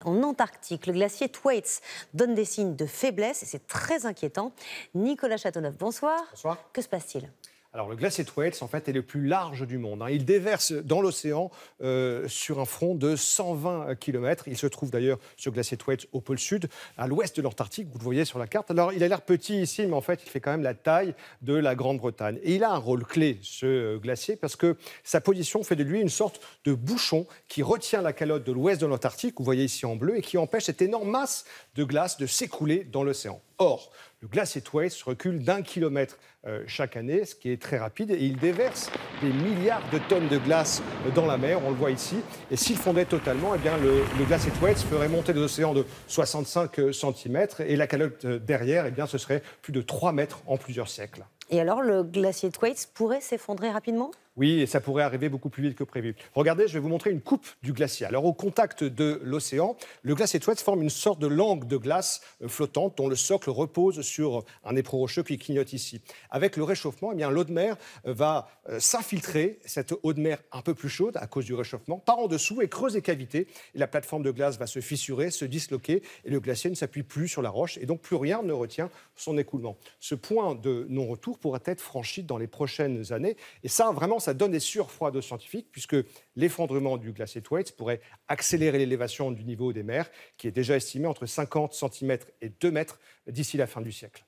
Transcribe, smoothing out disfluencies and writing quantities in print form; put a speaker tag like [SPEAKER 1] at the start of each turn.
[SPEAKER 1] en Antarctique. Le glacier Thwaites donne des signes de faiblesse et c'est très inquiétant. Nicolas Châteauneuf, bonsoir.
[SPEAKER 2] Bonsoir.
[SPEAKER 1] Que se passe-t-il ?
[SPEAKER 2] Alors, le glacier Thwaites, en fait, est le plus large du monde. Il déverse dans l'océan sur un front de 120 km. Il se trouve d'ailleurs, ce glacier Thwaites, au pôle sud, à l'ouest de l'Antarctique. Vous le voyez sur la carte. Alors, il a l'air petit ici, mais en fait, il fait quand même la taille de la Grande-Bretagne. Et il a un rôle clé, ce glacier, parce que sa position fait de lui une sorte de bouchon qui retient la calotte de l'ouest de l'Antarctique, vous voyez ici en bleu, et qui empêche cette énorme masse de glace de s'écouler dans l'océan. Or, le glacier Thwaites recule d'1 kilomètre chaque année, ce qui est très rapide, et il déverse des milliards de tonnes de glace dans la mer, on le voit ici. Et s'il fondait totalement, eh bien, le glacier Thwaites ferait monter les océans de 65 cm, et la calotte derrière, eh bien, ce serait plus de 3 mètres en plusieurs siècles.
[SPEAKER 1] Et alors, le glacier Thwaites pourrait s'effondrer rapidement ?
[SPEAKER 2] Oui, et ça pourrait arriver beaucoup plus vite que prévu. Regardez, je vais vous montrer une coupe du glacier. Alors, au contact de l'océan, le glacier Thwaites forme une sorte de langue de glace flottante dont le socle repose sur un éperon rocheux qui clignote ici. Avec le réchauffement, eh bien, l'eau de mer va s'infiltrer, cette eau de mer un peu plus chaude à cause du réchauffement, par en dessous et creuse des cavités. Et la plateforme de glace va se fissurer, se disloquer, et le glacier ne s'appuie plus sur la roche, et donc plus rien ne retient son écoulement. Ce point de non-retour pourrait être franchi dans les prochaines années, et ça, vraiment, ça donne des sueurs froides aux scientifiques, puisque l'effondrement du glacier Thwaites pourrait accélérer l'élévation du niveau des mers, qui est déjà estimé entre 50 cm et 2 mètres d'ici la fin du siècle.